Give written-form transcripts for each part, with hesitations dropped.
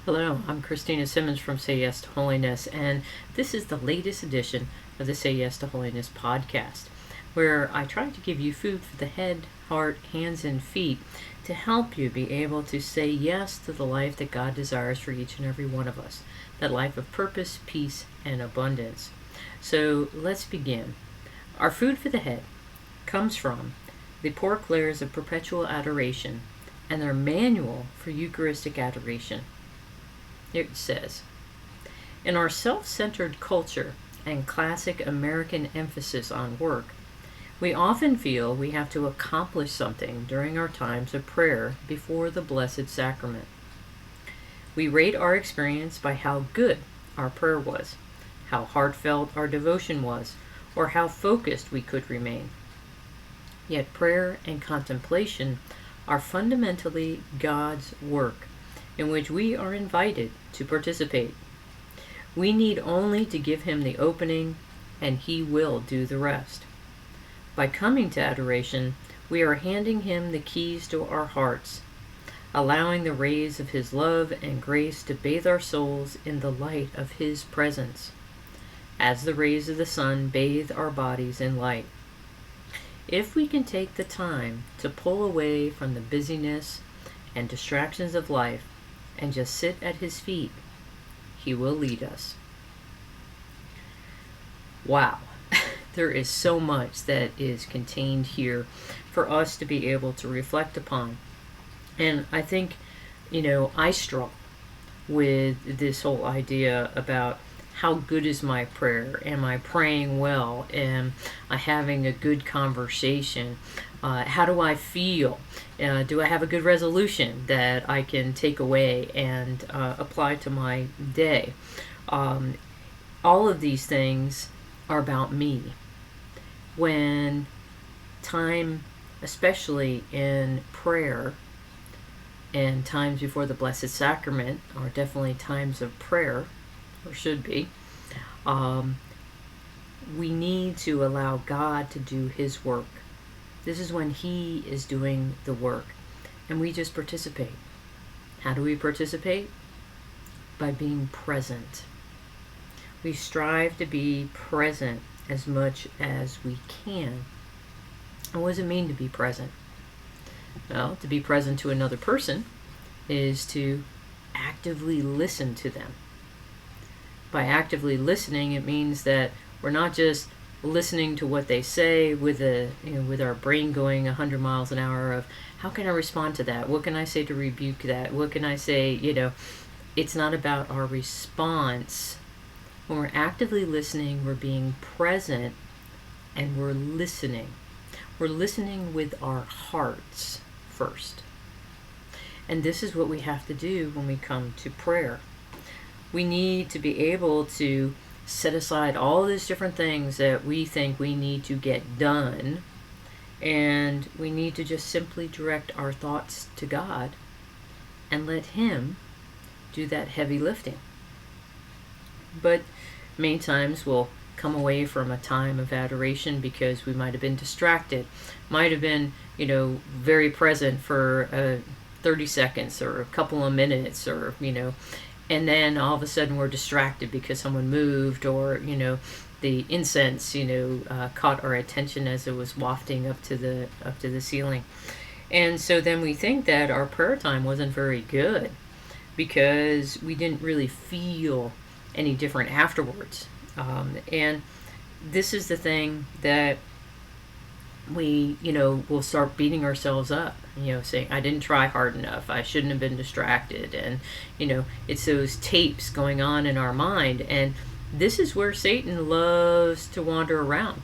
Hello, I'm Christina Simmons from Say Yes to Holiness, and this is the latest edition of the Say Yes to Holiness podcast, where I try to give you food for the head, heart, hands, and feet to help you be able to say yes to the life that God desires for each and every one of us, that life of purpose, peace, and abundance. So let's begin. Our food for the head comes from the Pork Layers of Perpetual Adoration and their manual for Eucharistic adoration. It says, in our self-centered culture and classic American emphasis on work, we often feel we have to accomplish something during our times of prayer before the Blessed Sacrament. We rate our experience by how good our prayer was, how heartfelt our devotion was, or how focused we could remain. Yet prayer and contemplation are fundamentally God's work, in which we are invited to participate. We need only to give Him the opening, and He will do the rest. By coming to adoration, we are handing Him the keys to our hearts, allowing the rays of His love and grace to bathe our souls in the light of His presence, as the rays of the sun bathe our bodies in light. If we can take the time to pull away from the busyness and distractions of life and just sit at His feet, He will lead us. Wow, there is so much that is contained here for us to be able to reflect upon. And I think, I struggle with this whole idea about how good is my prayer? Am I praying well? Am I having a good conversation? How do I feel? Do I have a good resolution that I can take away and apply to my day? All of these things are about me. When time, especially in prayer and times before the Blessed Sacrament, are definitely times of prayer, or should be, we need to allow God to do His work. This is when He is doing the work, and we just participate. How do we participate? By being present. We strive to be present as much as we can. And what does it mean to be present? Well, to be present to another person is to actively listen to them. By actively listening, it means that we're not just listening to what they say with our brain going 100 miles an hour of how can I respond to that? What can I say to rebuke that? What can I say? It's not about our response. When we're actively listening, we're being present and we're listening. We're listening with our hearts first. And this is what we have to do when we come to prayer. We need to be able to set aside all these different things that we think we need to get done, and we need to just simply direct our thoughts to God and let Him do that heavy lifting. But many times we'll come away from a time of adoration because we might have been distracted, might have been, very present for 30 seconds or a couple of minutes, or, and then all of a sudden we're distracted because someone moved, or the incense caught our attention as it was wafting up to the ceiling. And so then we think that our prayer time wasn't very good because we didn't really feel any different afterwards. And this is the thing that we, will start beating ourselves up, saying, I didn't try hard enough. I shouldn't have been distracted. And, it's those tapes going on in our mind. And this is where Satan loves to wander around.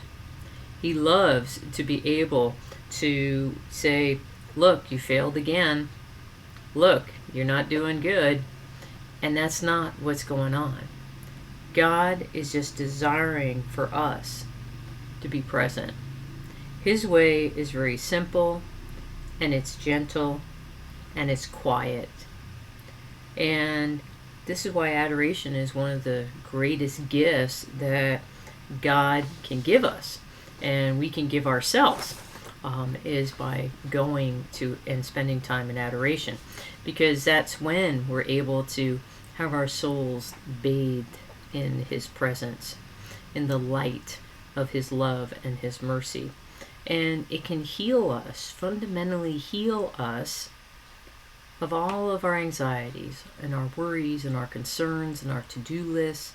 He loves to be able to say, look, you failed again. Look, you're not doing good. And that's not what's going on. God is just desiring for us to be present. His way is very simple, and it's gentle, and it's quiet. And this is why adoration is one of the greatest gifts that God can give us, and we can give ourselves. is by going to and spending time in adoration, because that's when we're able to have our souls bathed in His presence, in the light of His love and His mercy. And it can heal us, fundamentally heal us of all of our anxieties and our worries and our concerns and our to-do lists.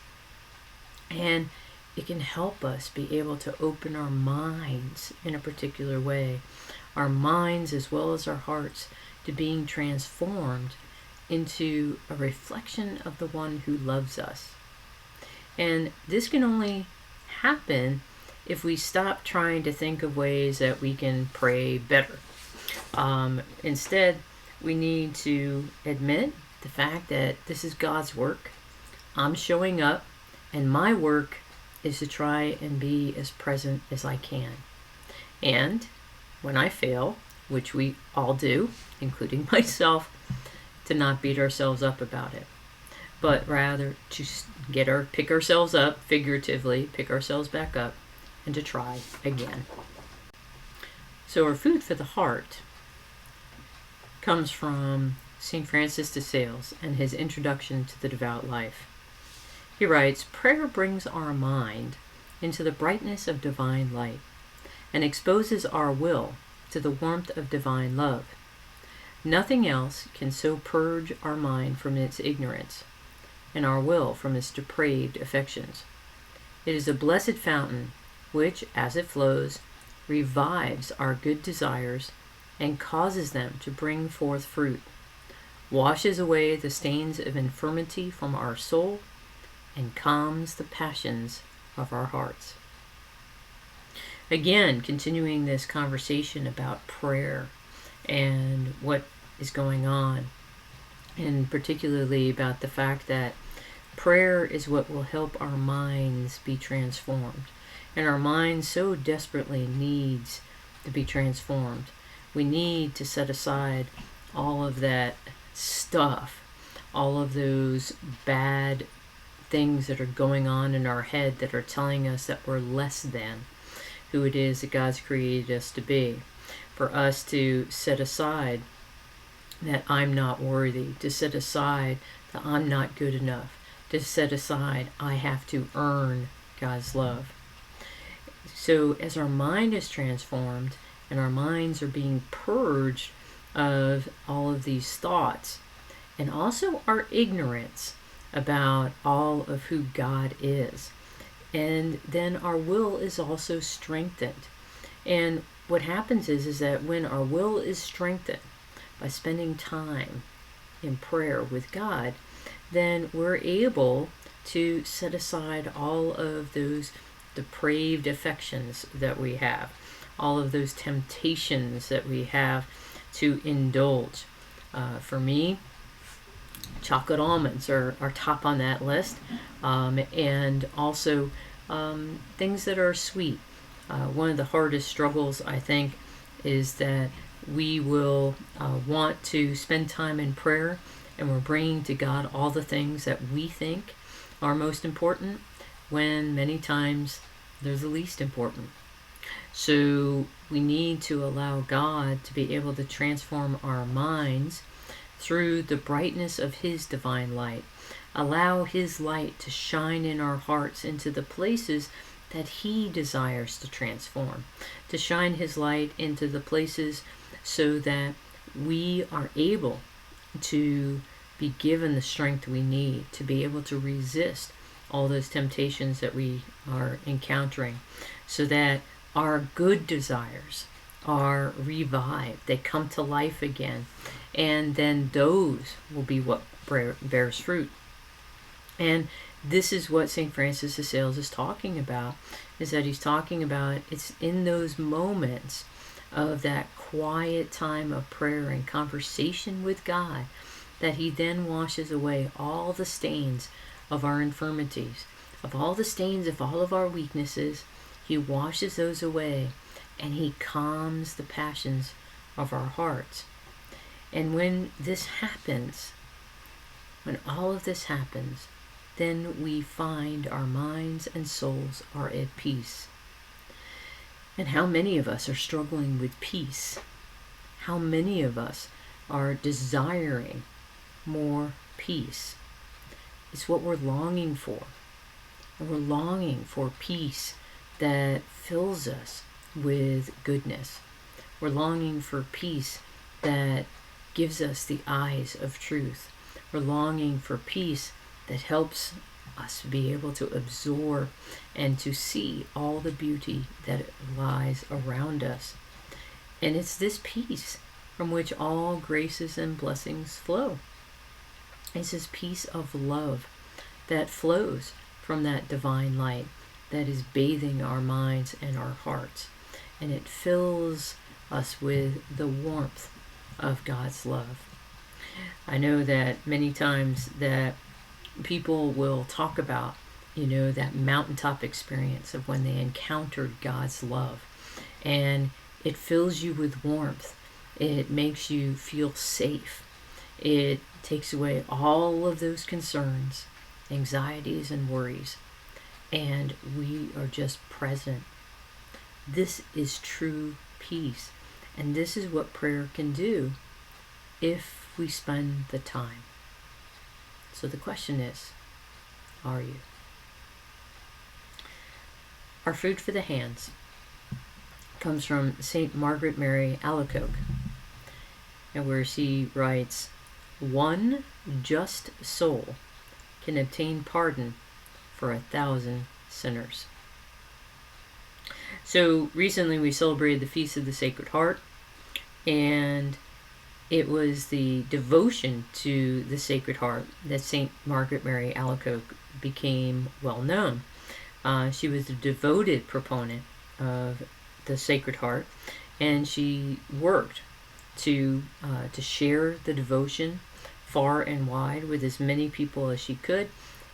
And it can help us be able to open our minds in a particular way, our minds as well as our hearts, to being transformed into a reflection of the one who loves us. And this can only happen if we stop trying to think of ways that we can pray better. Instead, we need to admit the fact that this is God's work. I'm showing up, and my work is to try and be as present as I can. And when I fail, which we all do, including myself, to not beat ourselves up about it, but rather to pick ourselves up, figuratively, pick ourselves back up, and to try again. So our food for the heart comes from St. Francis de Sales and his introduction to the devout life. He writes, "Prayer brings our mind into the brightness of divine light and exposes our will to the warmth of divine love. Nothing else can so purge our mind from its ignorance and our will from its depraved affections. It is a blessed fountain which, as it flows, revives our good desires and causes them to bring forth fruit, washes away the stains of infirmity from our soul, and calms the passions of our hearts." Again, continuing this conversation about prayer and what is going on, and particularly about the fact that prayer is what will help our minds be transformed. And our mind so desperately needs to be transformed. We need to set aside all of that stuff, all of those bad things that are going on in our head that are telling us that we're less than who it is that God's created us to be. For us to set aside that I'm not worthy, to set aside that I'm not good enough, to set aside I have to earn God's love. So as our mind is transformed and our minds are being purged of all of these thoughts, and also our ignorance about all of who God is, and then our will is also strengthened. And what happens is that when our will is strengthened by spending time in prayer with God, then we're able to set aside all of those depraved affections that we have, all of those temptations that we have to indulge. For me, chocolate almonds are top on that list, and also things that are sweet. One of the hardest struggles, I think, is that we will want to spend time in prayer, and we're bringing to God all the things that we think are most important, when many times they're the least important. So we need to allow God to be able to transform our minds through the brightness of His divine light. Allow His light to shine in our hearts into the places that He desires to transform, to shine His light into the places so that we are able to be given the strength we need to be able to resist all those temptations that we are encountering, so that our good desires are revived, they come to life again, and then those will be what bears fruit. And this is what St. Francis de Sales is talking about, is that he's talking about it's in those moments of that quiet time of prayer and conversation with God that He then washes away all the stains of our infirmities, of all the stains of all of our weaknesses. He washes those away, and He calms the passions of our hearts. And when this happens, when all of this happens, then we find our minds and souls are at peace. And how many of us are struggling with peace? How many of us are desiring more peace? It's what we're longing for. And we're longing for peace that fills us with goodness. We're longing for peace that gives us the eyes of truth. We're longing for peace that helps us be able to absorb and to see all the beauty that lies around us. And it's this peace from which all graces and blessings flow. It's this peace of love that flows from that divine light that is bathing our minds and our hearts. And it fills us with the warmth of God's love. I know that many times that people will talk about, that mountaintop experience of when they encountered God's love. And it fills you with warmth. It makes you feel safe. It takes away all of those concerns, anxieties, and worries. And we are just present. This is true peace. And this is what prayer can do if we spend the time. So the question is, are you? Our food for the hands comes from St. Margaret Mary Alacoque, and where she writes, "One just soul can obtain pardon for 1,000 sinners." So recently we celebrated the Feast of the Sacred Heart, and it was the devotion to the Sacred Heart that St. Margaret Mary Alacoque became well known. She was a devoted proponent of the Sacred Heart, and she worked to share the devotion far and wide with as many people as she could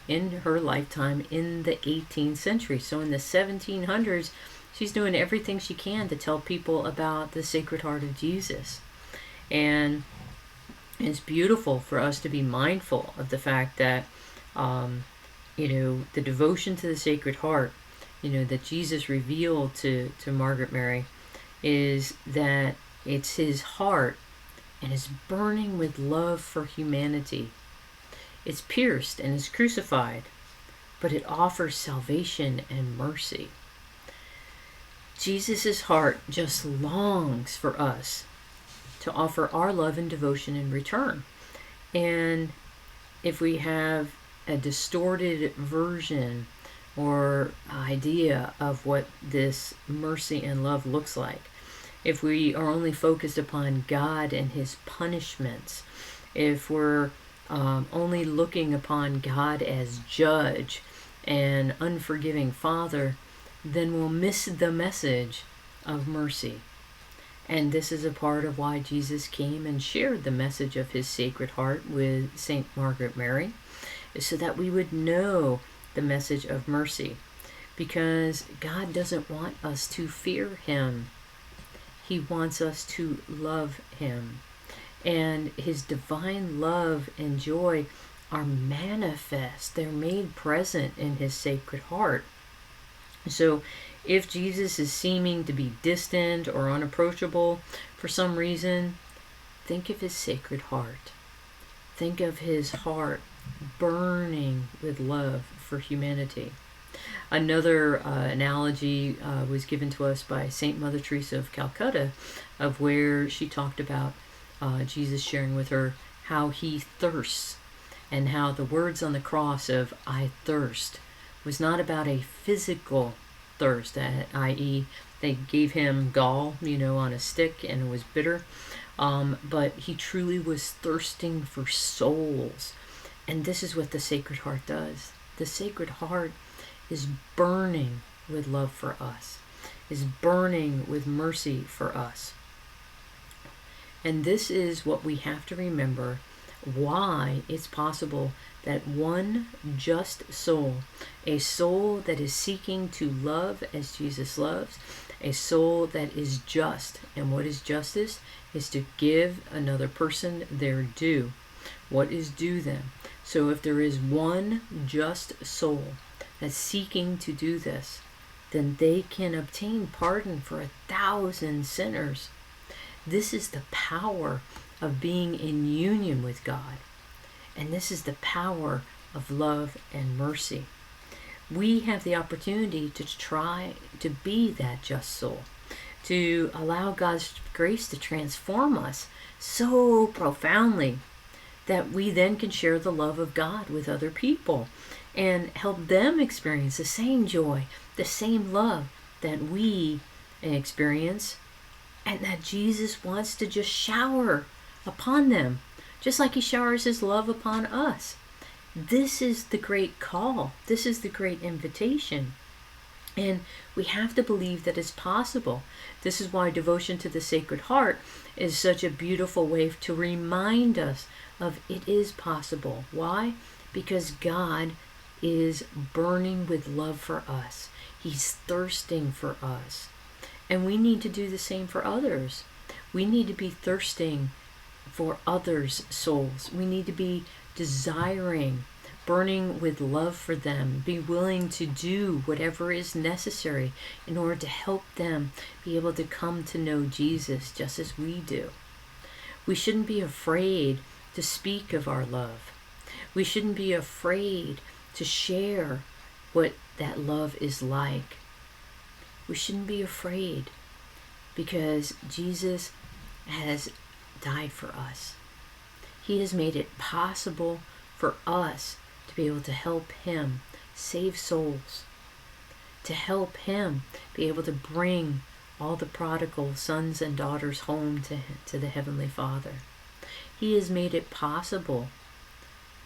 in her lifetime in the 18th century. So in the 1700s, she's doing everything she can to tell people about the Sacred Heart of Jesus. And it's beautiful for us to be mindful of the fact that, the devotion to the Sacred Heart, that Jesus revealed to Margaret Mary, is that it's his heart and is burning with love for humanity. It's pierced and is crucified, but it offers salvation and mercy. Jesus' heart just longs for us to offer our love and devotion in return. And if we have a distorted version or idea of what this mercy and love looks like, if we are only focused upon God and his punishments, if we're only looking upon God as judge and unforgiving father, then we'll miss the message of mercy. And this is a part of why Jesus came and shared the message of his Sacred Heart with St. Margaret Mary, so that we would know the message of mercy. Because God doesn't want us to fear him. He wants us to love him. And his divine love and joy are manifest. They're made present in his Sacred Heart. So if Jesus is seeming to be distant or unapproachable for some reason, think of his Sacred Heart. Think of his heart burning with love for humanity. Another analogy was given to us by St. Mother Teresa of Calcutta, of where she talked about Jesus sharing with her how he thirsts, and how the words on the cross of "I thirst" was not about a physical thirst, i.e. they gave him gall, on a stick, and it was bitter, but he truly was thirsting for souls. And this is what the Sacred Heart does. The Sacred Heart is burning with love for us, is burning with mercy for us. And this is what we have to remember, why it's possible that one just soul, a soul that is seeking to love as Jesus loves, a soul that is just. And what is justice? Is to give another person their due. What is due them? So if there is one just soul that's seeking to do this, then they can obtain pardon for 1,000 sinners. This is the power of being in union with God. And this is the power of love and mercy. We have the opportunity to try to be that just soul, to allow God's grace to transform us so profoundly that we then can share the love of God with other people and help them experience the same joy, the same love that we experience, and that Jesus wants to just shower upon them, just like he showers his love upon us. This is the great call. This is the great invitation. And we have to believe that it's possible. This is why devotion to the Sacred Heart is such a beautiful way to remind us of it is possible. Why? Because God is burning with love for us. He's thirsting for us. And we need to do the same for others. We need to be thirsting for others' souls. We need to be desiring, burning with love for them, be willing to do whatever is necessary in order to help them be able to come to know Jesus just as we do. We shouldn't be afraid to speak of our love. We shouldn't be afraid to share what that love is like. We shouldn't be afraid because Jesus has died for us. He has made it possible for us to be able to help him save souls, to help him be able to bring all the prodigal sons and daughters home to the Heavenly Father. He has made it possible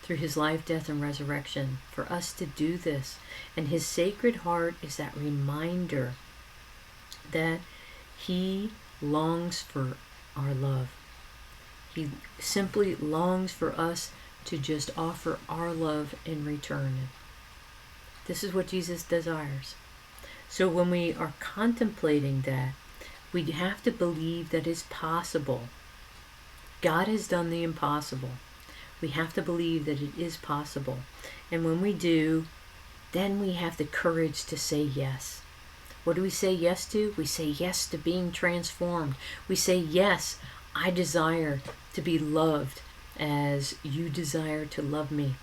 through his life, death, and resurrection for us to do this. And his Sacred Heart is that reminder that he longs for our love. He simply longs for us to just offer our love in return. This is what Jesus desires. So when we are contemplating that, we have to believe that it's possible. God has done the impossible. We have to believe that it is possible. And when we do, then we have the courage to say yes. What do we say yes to? We say yes to being transformed. We say, yes, I desire to be loved as you desire to love me.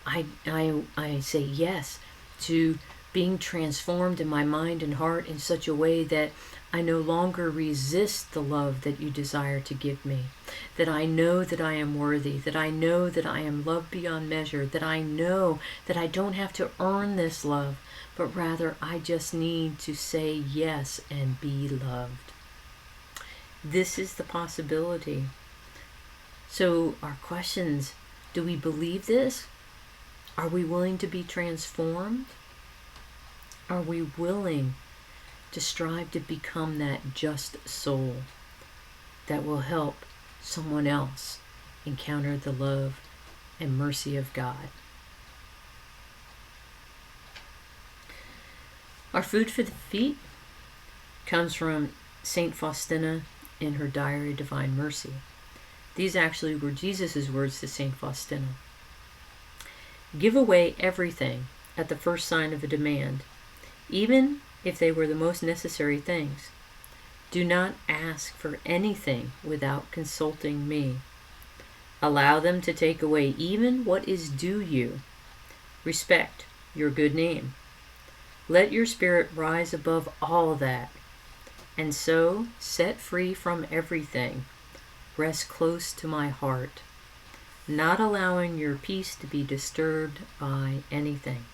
I say yes to being transformed in my mind and heart in such a way that I no longer resist the love that you desire to give me, that I know that I am worthy, that I know that I am loved beyond measure, that I know that I don't have to earn this love, but rather I just need to say yes and be loved. This is the possibility. So our questions, do we believe this? Are we willing to be transformed? Are we willing to strive to become that just soul that will help someone else encounter the love and mercy of God? Our food for the feet comes from Saint Faustina in her Diary of Divine Mercy. These actually were Jesus' words to Saint Faustina. Give away everything at the first sign of a demand, even if they were the most necessary things. Do not ask for anything without consulting me. Allow them to take away even what is due you. Respect your good name. Let your spirit rise above all that, and so, set free from everything, rest close to my heart, not allowing your peace to be disturbed by anything.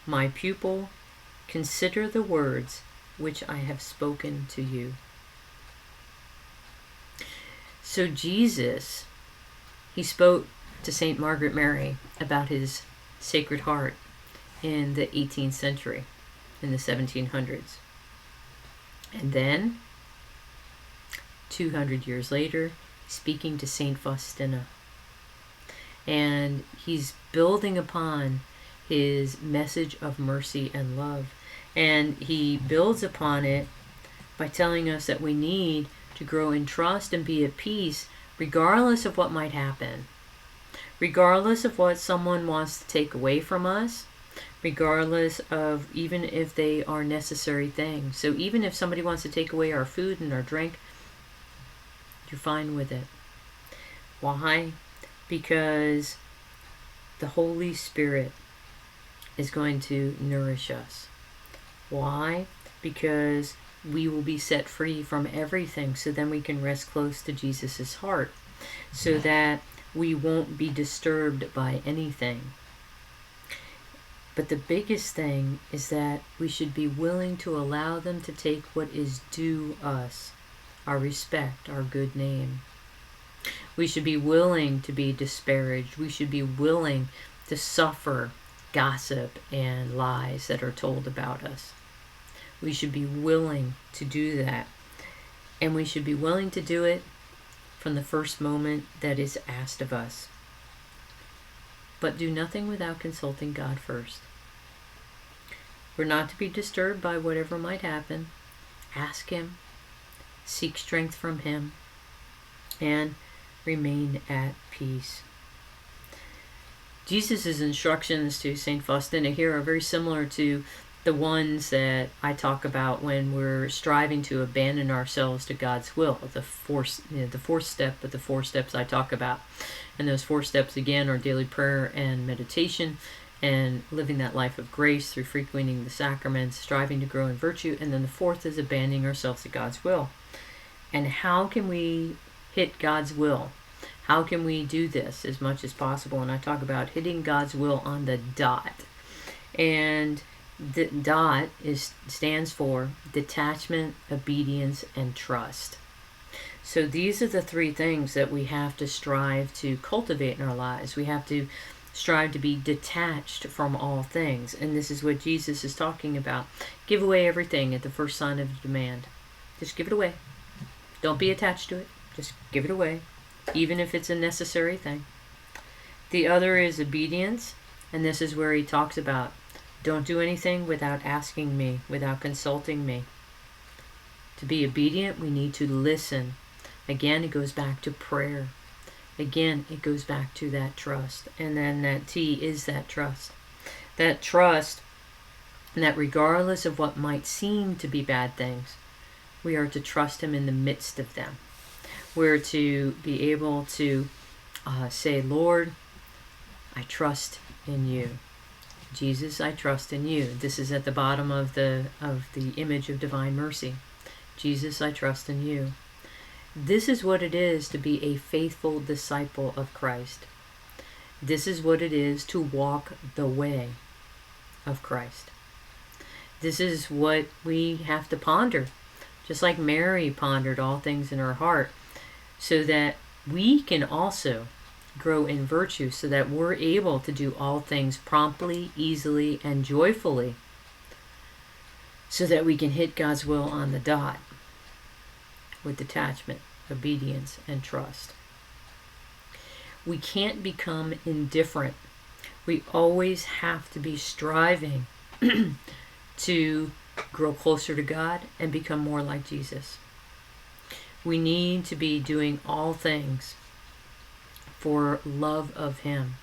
My pupil, consider the words which I have spoken to you. So Jesus, he spoke to Saint Margaret Mary about his Sacred Heart in the 18th century, in the 1700s. And then, 200 years later, speaking to Saint Faustina. And he's building upon his message of mercy and love. And he builds upon it by telling us that we need to grow in trust and be at peace regardless of what might happen. Regardless of what someone wants to take away from us. regardless of even if they are necessary things. So even if somebody wants to take away our food and our drink, you're fine with it. Why? Because the Holy Spirit is going to nourish us. Why? Because we will be set free from everything, so then we can rest close to Jesus' heart, so that we won't be disturbed by anything. But the biggest thing is that we should be willing to allow them to take what is due us, our respect, our good name. We should be willing to be disparaged. We should be willing to suffer gossip and lies that are told about us. We should be willing to do that. And we should be willing to do it from the first moment that is asked of us. But do nothing without consulting God first. We're not to be disturbed by whatever might happen. Ask Him, seek strength from Him, and remain at peace. Jesus' instructions to St. Faustina here are very similar to the ones that I talk about when we're striving to abandon ourselves to God's will. The fourth step of the 4 steps I talk about. And those 4 steps again are daily prayer and meditation, and living that life of grace through frequenting the sacraments, striving to grow in virtue. And then the 4th is abandoning ourselves to God's will. And how can we hit God's will? How can we do this as much as possible? And I talk about hitting God's will on the dot. And the dot stands for detachment, obedience, and trust. So these are the 3 things that we have to strive to cultivate in our lives. We have to strive to be detached from all things. And this is what Jesus is talking about. Give away everything at the first sign of demand. Just give it away. Don't be attached to it. Just give it away, even if it's a necessary thing. The other is obedience. And this is where he talks about, don't do anything without asking me, without consulting me. To be obedient, we need to listen. Again, it goes back to prayer. Again, it goes back to that trust. And then that T is that trust. That trust, that regardless of what might seem to be bad things, we are to trust Him in the midst of them. We're to be able to say, Lord, I trust in you. Jesus, I trust in you. This is at the bottom of the image of divine mercy. Jesus, I trust in you. This is what it is to be a faithful disciple of Christ. This is what it is to walk the way of Christ. This is what we have to ponder, just like Mary pondered all things in her heart, so that we can also grow in virtue, so that we're able to do all things promptly, easily, and joyfully, so that we can hit God's will on the dot with detachment, obedience, and trust. We can't become indifferent. We always have to be striving to grow closer to God and become more like Jesus. We need to be doing all things for love of Him.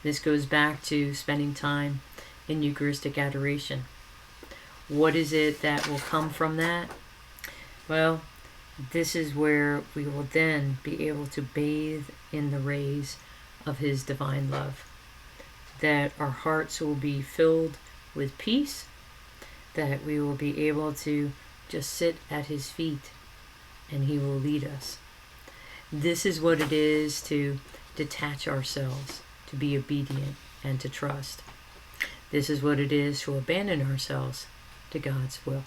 This goes back to spending time in Eucharistic adoration. What is it that will come from that? Well, this is where we will then be able to bathe in the rays of His divine love. That our hearts will be filled with peace, that we will be able to just sit at His feet and He will lead us. This is what it is to detach ourselves, to be obedient, and to trust. This is what it is to abandon ourselves to God's will.